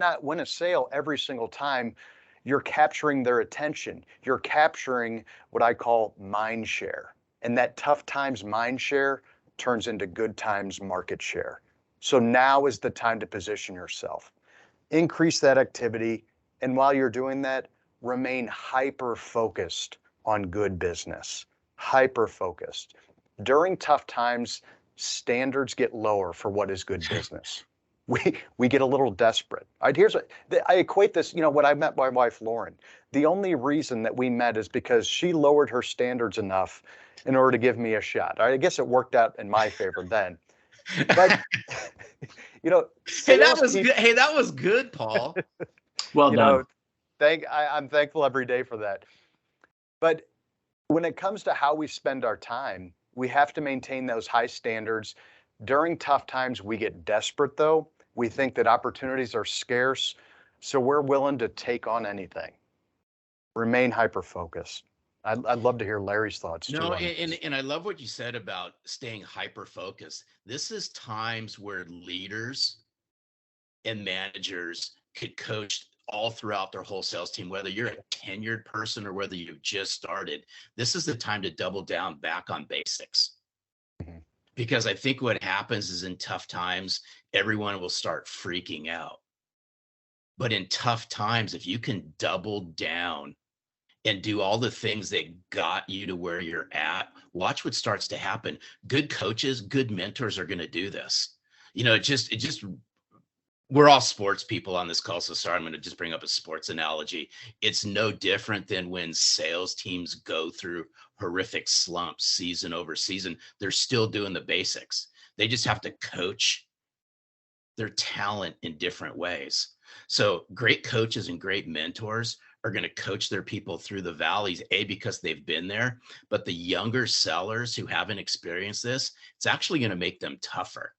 not win a sale every single time, you're capturing their attention. You're capturing what I call mind share. And that tough times mind share turns into good times market share. So now is the time to position yourself. Increase that activity. And while you're doing that, remain hyper focused on good business. Hyper focused. During tough times, standards get lower for what is good business. We get a little desperate. Here's what I equate this, when I met my wife, Lauren, the only reason that we met is because she lowered her standards enough in order to give me a shot. I guess it worked out in my favor then. But, hey, that was good. Hey, that was good, Paul. Well done. I'm thankful every day for that. But when it comes to how we spend our time, we have to maintain those high standards. During tough times, we get desperate, though. We think that opportunities are scarce, so we're willing to take on anything. Remain hyper-focused. I'd love to hear Larry's thoughts, too. No, and I love what you said about staying hyper-focused. This is times where leaders and managers could coach all throughout their whole sales team, whether you're a tenured person or whether you've just started. This is the time to double down back on basics. Mm-hmm. Because I think what happens is in tough times, everyone will start freaking out. But in tough times, if you can double down and do all the things that got you to where you're at, watch what starts to happen. Good coaches, good mentors are going to do this. We're all sports people on this call, so sorry, I'm going to just bring up a sports analogy. It's no different than when sales teams go through horrific slumps season over season. They're still doing the basics. They just have to coach their talent in different ways. So great coaches and great mentors are going to coach their people through the valleys, because they've been there. But the younger sellers who haven't experienced this, it's actually going to make them tougher.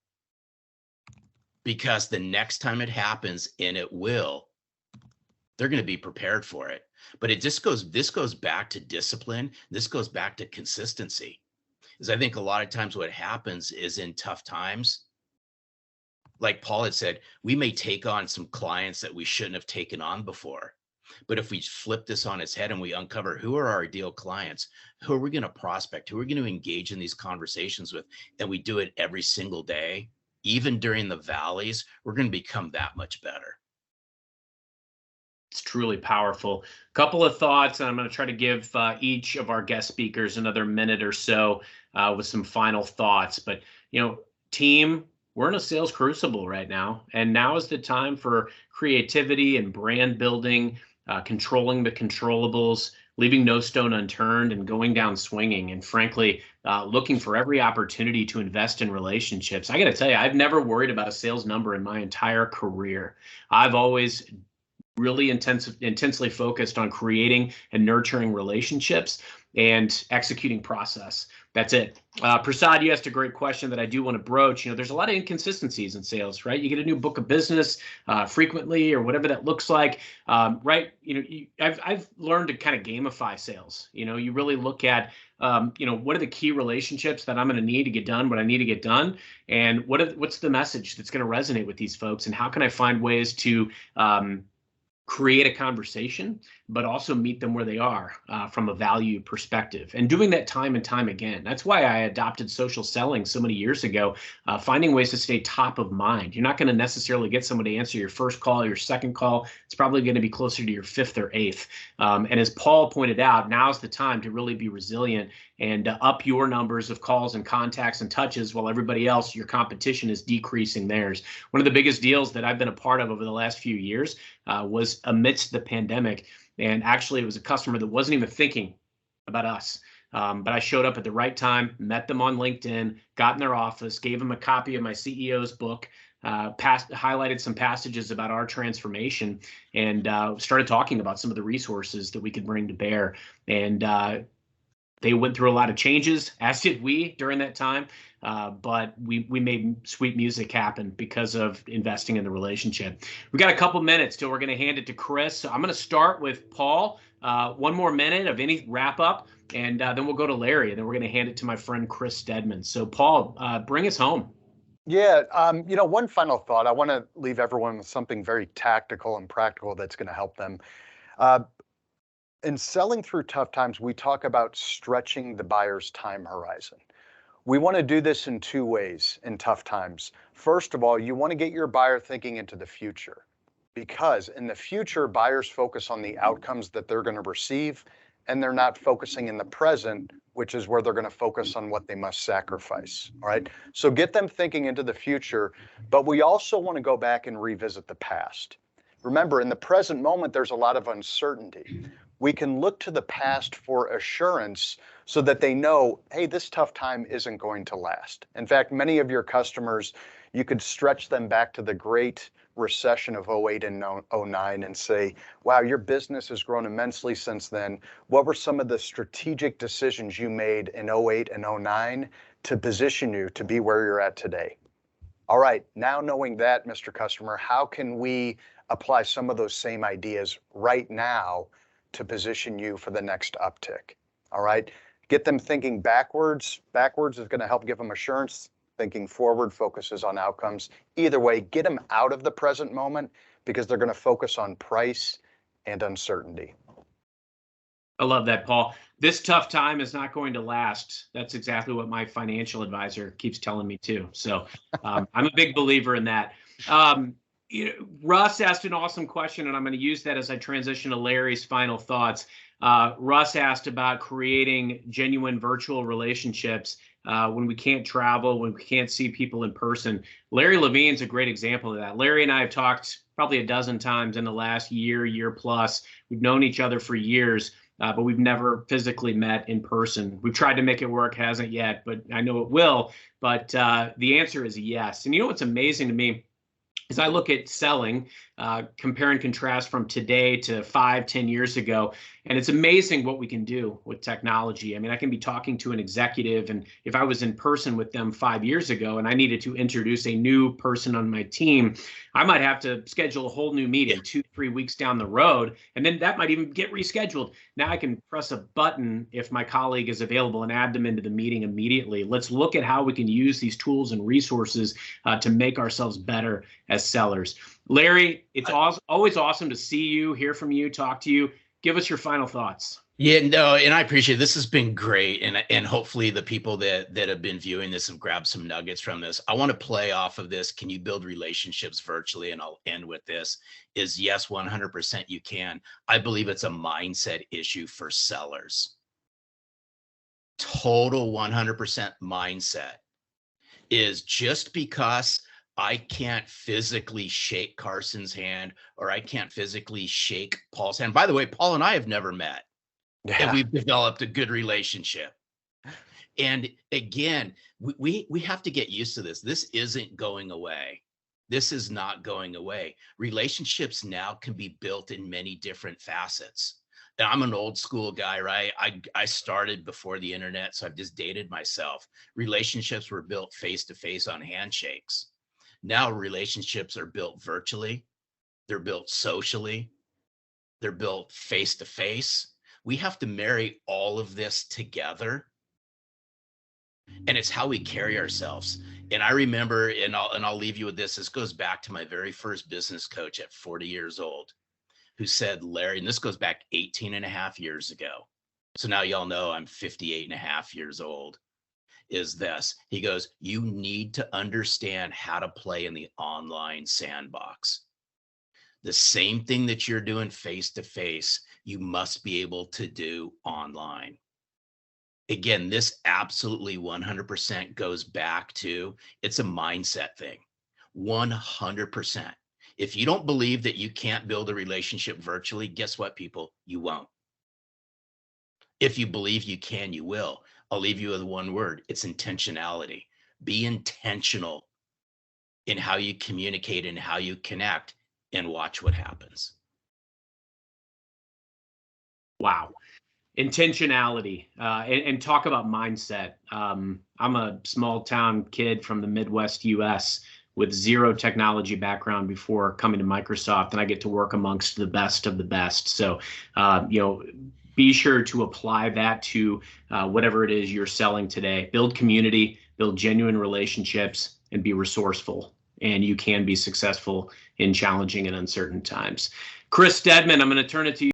Because the next time it happens, and it will, they're going to be prepared for it. But this goes back to discipline. This goes back to consistency. Because I think a lot of times what happens is in tough times, like Paul had said, we may take on some clients that we shouldn't have taken on before. But if we flip this on its head and we uncover who are our ideal clients, who are we going to prospect, who are we going to engage in these conversations with, and we do it every single day, even during the valleys, we're going to become that much better. It's truly powerful. Couple of thoughts, and I'm going to try to give each of our guest speakers another minute or so with some final thoughts. But, team, we're in a sales crucible right now, and now is the time for creativity and brand building, controlling the controllables, leaving no stone unturned, and going down swinging. And frankly, looking for every opportunity to invest in relationships. I got to tell you, I've never worried about a sales number in my entire career. I've always really intensely focused on creating and nurturing relationships and executing process. That's it. Prasad, you asked a great question that I do want to broach. There's a lot of inconsistencies in sales, right? You get a new book of business frequently, or whatever that looks like, right? I've learned to kind of gamify sales. You really look at, what are the key relationships that I'm going to need to get done what I need to get done, and what's the message that's going to resonate with these folks, and how can I find ways to create a conversation, but also meet them where they are from a value perspective, and doing that time and time again. That's why I adopted social selling so many years ago, finding ways to stay top of mind. You're not going to necessarily get someone to answer your first call, your second call. It's probably going to be closer to your fifth or eighth. And as Paul pointed out, now's the time to really be resilient and up your numbers of calls and contacts and touches, while everybody else, your competition, is decreasing theirs. One of the biggest deals that I've been a part of over the last few years was amidst the pandemic. And actually, it was a customer that wasn't even thinking about us. But I showed up at the right time, met them on LinkedIn, got in their office, gave them a copy of my CEO's book, highlighted some passages about our transformation, and started talking about some of the resources that we could bring to bear. And they went through a lot of changes, as did we during that time. But we made sweet music happen because of investing in the relationship. We got a couple minutes till we're going to hand it to Chris. So I'm going to start with Paul. One more minute of any wrap up, and then we'll go to Larry, and then we're going to hand it to my friend Chris Stedman. So Paul, bring us home. Yeah, one final thought. I want to leave everyone with something very tactical and practical that's going to help them. Uh, in selling through tough times, we talk about stretching the buyer's time horizon. We want to do this in two ways in tough times. First of all, you want to get your buyer thinking into the future, because in the future, buyers focus on the outcomes that they're going to receive, and they're not focusing in the present, which is where they're going to focus on what they must sacrifice. All right. So get them thinking into the future, but we also want to go back and revisit the past. Remember, in the present moment, there's a lot of uncertainty. We can look to the past for assurance so that they know, hey, this tough time isn't going to last. In fact, many of your customers, you could stretch them back to the great recession of '08 and '09 and say, wow, your business has grown immensely since then. What were some of the strategic decisions you made in '08 and '09 to position you to be where you're at today? All right, now knowing that, Mr. Customer, how can we apply some of those same ideas right now to position you for the next uptick? All right, get them thinking backwards. Backwards is going to help give them assurance. Thinking forward focuses on outcomes. Either way, get them out of the present moment because they're going to focus on price and uncertainty. I love that, Paul. This tough time is not going to last. That's exactly what my financial advisor keeps telling me too. So I'm a big believer in that. Russ asked an awesome question, and I'm going to use that as I transition to Larry's final thoughts. Russ asked about creating genuine virtual relationships when we can't travel, when we can't see people in person. Larry Levine's a great example of that. Larry and I have talked probably a dozen times in the last year plus. We've known each other for years. But we've never physically met in person. We've tried to make it work, hasn't yet, but I know it will. But the answer is yes. And you know what's amazing to me is I look at selling, compare and contrast from today to 5-10 years ago, and it's amazing what we can do with technology. I mean, I can be talking to an executive, and if I was in person with them 5 years ago and I needed to introduce a new person on my team, I might have to schedule a whole new meeting 2-3 weeks down the road, and then that might even get rescheduled. Now I can press a button if my colleague is available and add them into the meeting immediately. Let's look at how we can use these tools and resources to make ourselves better as sellers. Larry, it's always awesome to see you, hear from you, talk to you. Give us your final thoughts. Yeah, no, and I appreciate it. This has been great. And hopefully the people that have been viewing this have grabbed some nuggets from this. I want to play off of this. Can you build relationships virtually? And I'll end with this is yes, 100% you can. I believe it's a mindset issue for sellers. Total 100% mindset is just because I can't physically shake Carson's hand or I can't physically shake Paul's hand. By the way, Paul and I have never met. Yeah. And we've developed a good relationship. And again, we have to get used to this. This isn't going away. This is not going away. Relationships now can be built in many different facets. And I'm an old school guy, right? I started before the internet, so I've just dated myself. Relationships were built face-to-face on handshakes. Now relationships are built virtually. They're built socially. They're built face-to-face. We have to marry all of this together. And it's how we carry ourselves. And I remember, and I'll leave you with this. This goes back to my very first business coach at 40 years old, who said, Larry, and this goes back 18 and a half years ago. So now y'all know I'm 58 and a half years old, is this. He goes, you need to understand how to play in the online sandbox. The same thing that you're doing face-to-face, you must be able to do online. Again, this absolutely 100% goes back to, it's a mindset thing, 100%. If you don't believe that you can't build a relationship virtually, guess what, people? You won't. If you believe you can, you will. I'll leave you with one word. It's intentionality. Be intentional in how you communicate and how you connect, and watch what happens. Wow. Intentionality, and talk about mindset. I'm a small town kid from the Midwest US with zero technology background before coming to Microsoft, and I get to work amongst the best of the best. So, be sure to apply that to whatever it is you're selling today. Build community, build genuine relationships, and be resourceful, and you can be successful in challenging and uncertain times. Chris Stedman, I'm going to turn it to you.